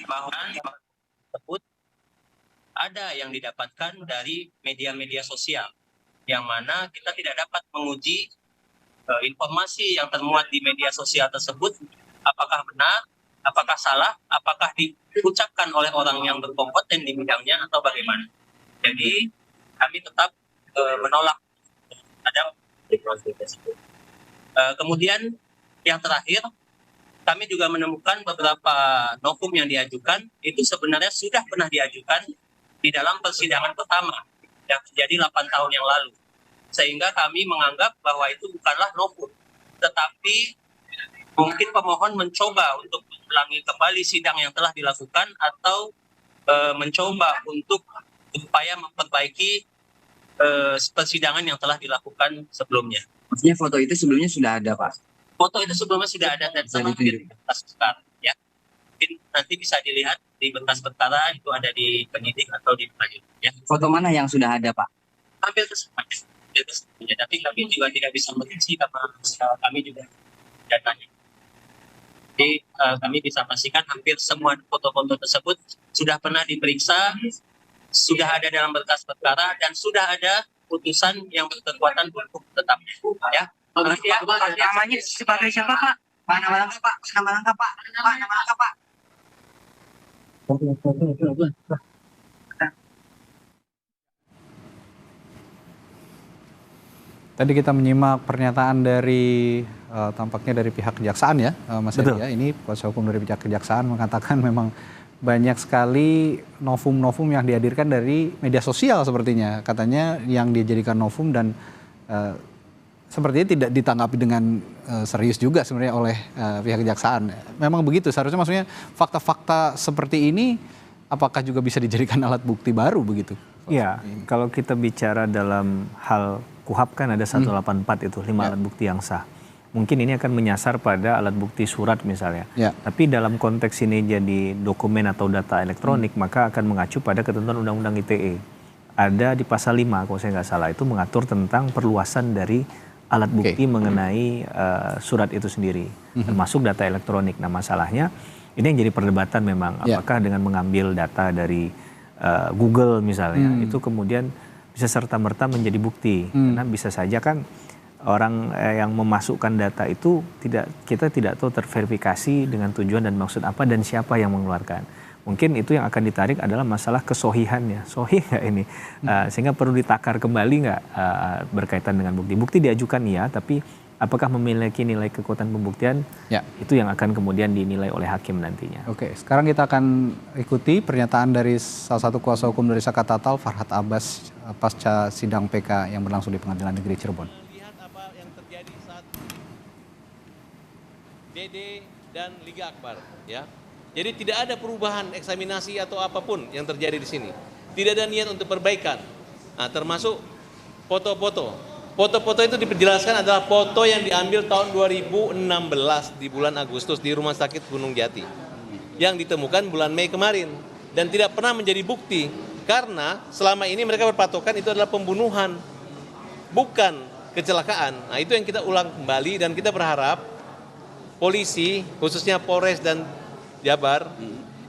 bahwa tersebut ada yang didapatkan dari media-media sosial, yang mana kita tidak dapat menguji informasi yang termuat di media sosial tersebut apakah benar, apakah salah, apakah diucapkan oleh orang yang berkompeten di bidangnya atau bagaimana. Jadi kami tetap menolak ada proses tersebut. Kemudian yang terakhir, kami juga menemukan beberapa novum yang diajukan itu sebenarnya sudah pernah diajukan di dalam persidangan pertama yang terjadi 8 tahun yang lalu. Sehingga kami menganggap bahwa itu bukanlah novum, tetapi mungkin pemohon mencoba untuk mengulangi kembali sidang yang telah dilakukan atau mencoba untuk upaya memperbaiki persidangan yang telah dilakukan sebelumnya. Maksudnya foto itu sebelumnya sudah ada, Pak? Foto itu sebelumnya sudah ada dan sama di berkas perkara, ya. Mungkin nanti bisa dilihat di berkas perkara itu ada di penyidik atau di pengadilan, ya. Foto mana yang sudah ada, Pak? Hampir kesemuanya. Tapi kami juga tidak bisa memprediksi karena kami juga datanya. Jadi kami bisa pastikan hampir semua foto-foto tersebut sudah pernah diperiksa, sudah ada dalam berkas perkara dan sudah ada putusan yang berkekuatan hukum tetap, ya. Namanya sebagai siapa, Pak? Nama lengkap, Pak. Nama lengkap, Pak. Nama lengkap, Pak. Tadi kita menyimak pernyataan dari tampaknya dari pihak kejaksaan ya, Mas Edi ya. Ini kuasa hukum dari pihak kejaksaan mengatakan memang banyak sekali novum-novum yang dihadirkan dari media sosial sepertinya. Katanya yang dijadikan novum dan sepertinya tidak ditanggapi dengan serius juga sebenarnya oleh pihak kejaksaan. Memang begitu, seharusnya maksudnya fakta-fakta seperti ini apakah juga bisa dijadikan alat bukti baru begitu? Iya, kalau kita bicara dalam hal KUHP kan ada 184 itu 5 alat bukti yang sah. Mungkin ini akan menyasar pada alat bukti surat misalnya. Tapi dalam konteks ini jadi dokumen atau data elektronik maka akan mengacu pada ketentuan Undang-Undang ITE. Ada di pasal 5 kalau saya nggak salah itu mengatur tentang perluasan dari alat bukti mengenai surat itu sendiri, termasuk data elektronik. Nah masalahnya ini yang jadi perdebatan memang apakah dengan mengambil data dari Google misalnya itu kemudian bisa serta-merta menjadi bukti. Karena bisa saja kan orang yang memasukkan data itu kita tidak tahu terverifikasi dengan tujuan dan maksud apa dan siapa yang mengeluarkan. Mungkin itu yang akan ditarik adalah masalah kesohihannya. Sohih nggak ini? Sehingga perlu ditakar kembali nggak berkaitan dengan bukti. Bukti diajukan iya, tapi apakah memiliki nilai kekuatan pembuktian? Itu yang akan kemudian dinilai oleh hakim nantinya. Oke, sekarang kita akan ikuti pernyataan dari salah satu kuasa hukum dari Saka Tatal, Farhad Abbas, pasca sidang PK yang berlangsung di Pengadilan Negeri Cirebon. Lihat apa yang terjadi saat DD dan Liga Akbar, ya. Jadi tidak ada perubahan eksaminasi atau apapun yang terjadi di sini. Tidak ada niat untuk perbaikan. Nah, termasuk foto-foto. Foto-foto itu diperjelaskan adalah foto yang diambil tahun 2016 di bulan Agustus di Rumah Sakit Gunung Jati. Yang ditemukan bulan Mei kemarin. Dan tidak pernah menjadi bukti. Karena selama ini mereka berpatokan itu adalah pembunuhan. Bukan kecelakaan. Nah itu yang kita ulang kembali dan kita berharap polisi, khususnya Polres dan Jabar,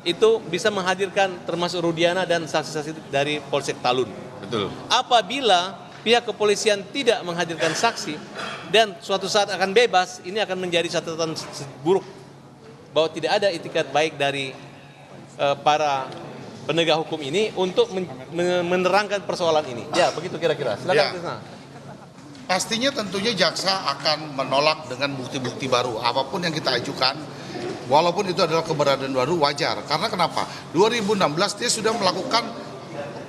itu bisa menghadirkan termasuk Rudiana dan saksi-saksi dari Polsek Talun. Betul. Apabila pihak kepolisian tidak menghadirkan saksi dan suatu saat akan bebas, ini akan menjadi catatan buruk bahwa tidak ada itikat baik dari para penegak hukum ini untuk menerangkan persoalan ini. Ya, begitu kira-kira. Silakan Krisna. Pastinya tentunya jaksa akan menolak dengan bukti-bukti baru apapun yang kita ajukan. Walaupun itu adalah keberadaan baru wajar. Karena kenapa? 2016 dia sudah melakukan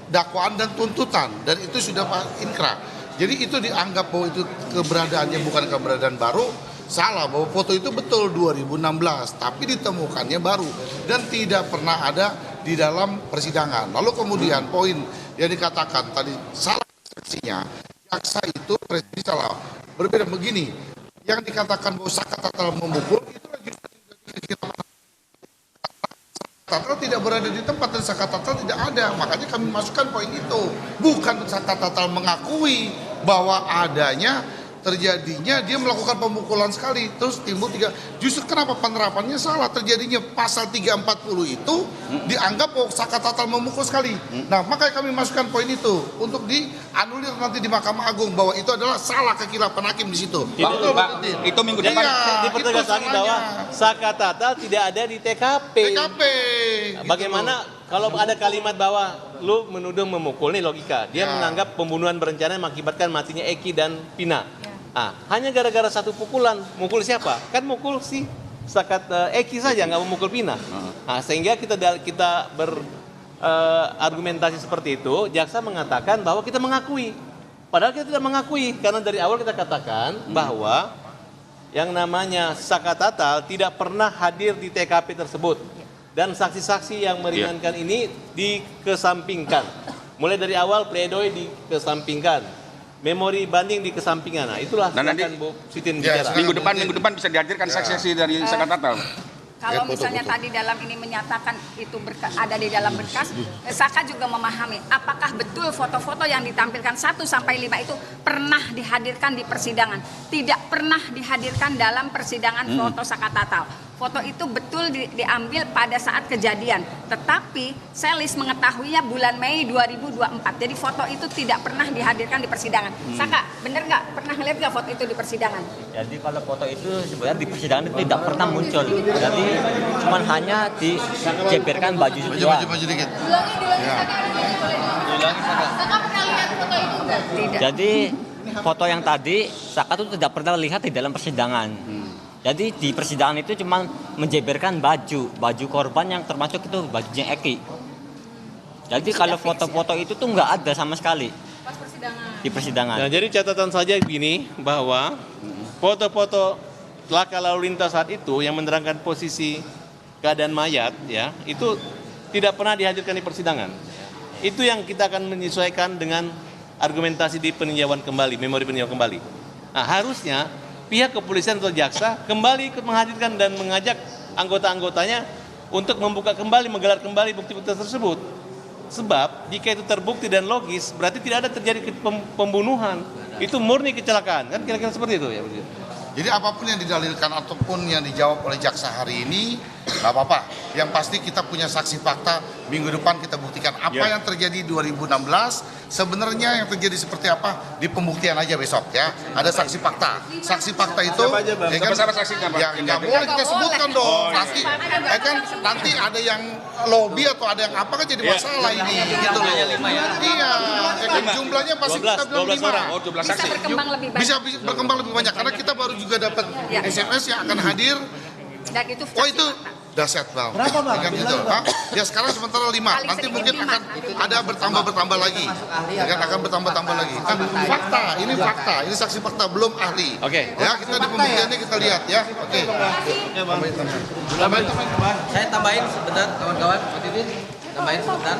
dakwaan dan tuntutan dan itu sudah inkrah. Jadi itu dianggap bahwa itu keberadaannya bukan keberadaan baru, salah bahwa foto itu betul 2016 tapi ditemukannya baru dan tidak pernah ada di dalam persidangan. Lalu kemudian poin yang dikatakan tadi salah persepsinya, jaksa itu presisi salah. Berbeda begini, yang dikatakan bahwa Saka Tatal memukul itu Tatal tidak berada di tempat dan Saka Tatal tidak ada. Makanya kami masukkan poin itu. Bukan Saka Tatal mengakui bahwa adanya terjadinya dia melakukan pemukulan sekali, terus timbul 3. Justru kenapa penerapannya salah? Terjadinya pasal 340 itu dianggap Saka Tatal memukul sekali. Nah, makanya kami masukkan poin itu untuk dianulir nanti di Mahkamah Agung bahwa itu adalah salah kekilapan hakim di situ. Bang, itu minggu depan Dipertegas lagi bahwa Saka Tatal tidak ada di TKP. Gitu. Bagaimana kalau ada kalimat bahwa lu menuduh memukul, nih logika. Dia menganggap pembunuhan berencana mengakibatkan matinya Eki dan Pina. Hanya gara-gara satu pukulan, mukul siapa? Kan mukul si Eki saja, nggak memukul Pina. Sehingga kita argumentasi seperti itu, jaksa mengatakan bahwa kita mengakui. Padahal kita tidak mengakui, karena dari awal kita katakan bahwa yang namanya Saka Tatal tidak pernah hadir di TKP tersebut. Dan saksi-saksi yang meringankan ini dikesampingkan. Mulai dari awal pledoi dikesampingkan. Memori banding dikesampingkan. Nah, itulah silakan Bu Sitin bicara. Minggu depan bisa dihadirkan saksi-saksi dari Saka Tatal. Kalau misalnya tadi dalam ini menyatakan itu ada di dalam berkas, Saka juga memahami apakah betul foto-foto yang ditampilkan 1 sampai 5 itu pernah dihadirkan di persidangan. Tidak pernah dihadirkan dalam persidangan foto Saka Tatal. Foto itu betul diambil pada saat kejadian. Tetapi Selis mengetahuinya bulan Mei 2024. Jadi foto itu tidak pernah dihadirkan di persidangan. Saka, bener nggak? Pernah ngeliat nggak foto itu di persidangan? Jadi kalau foto itu sebenarnya di persidangan itu tidak pernah muncul. Jadi cuma hanya dijeberkan baju semua. Maju dikit. Saka pernah lihat foto itu nggak? Tidak. Jadi foto yang tadi Saka itu tidak pernah lihat di dalam persidangan. Jadi di persidangan itu cuma menjeberkan baju korban yang termasuk itu bajunya Eki. Jadi kalau foto-foto itu tuh nggak ada sama sekali Pas persidangan. di persidangan. Nah, jadi catatan saja begini bahwa foto-foto laka lalu lintas saat itu yang menerangkan posisi keadaan mayat ya itu tidak pernah dihadirkan di persidangan. Itu yang kita akan menyesuaikan dengan argumentasi di peninjauan kembali, memori peninjauan kembali. Nah, harusnya pihak kepolisian atau jaksa kembali ikut menghadirkan dan mengajak anggota-anggotanya untuk membuka kembali, menggelar kembali bukti-bukti tersebut. Sebab jika itu terbukti dan logis, berarti tidak ada terjadi pembunuhan. Itu murni kecelakaan, kan kira-kira seperti itu ya. Jadi apapun yang didalilkan ataupun yang dijawab oleh jaksa hari ini, nggak apa-apa. Yang pasti kita punya saksi fakta, minggu depan kita buktikan apa yang terjadi 2016, sebenarnya yang terjadi seperti apa, di pembuktian aja besok ya. Ada saksi fakta. Saksi fakta itu, ya kan, yang nggak boleh kita sebutkan dong. Nanti, ya kan, nanti ada yang lobby atau ada yang apa kan jadi masalah ini. Gitu loh. Iya, ya kan, jumlahnya pasti kita bilang 5. Bisa berkembang lebih banyak. Bisa berkembang lebih banyak karena kita baru juga dapat SMS yang akan hadir. Dan itu Itu dahsyat bang. Berapa bang? Kan gitu. Ya sekarang sementara 5. Nanti mungkin akan ada bertambah lagi. Ya, akan bertambah lagi. Kan fakta, ini fakta, ini saksi fakta belum ahli. Oke. Ya kita di pembuktiannya kita lihat ya. Oke. Saya tambahin sebentar kawan-kawan, tambahin sebentar.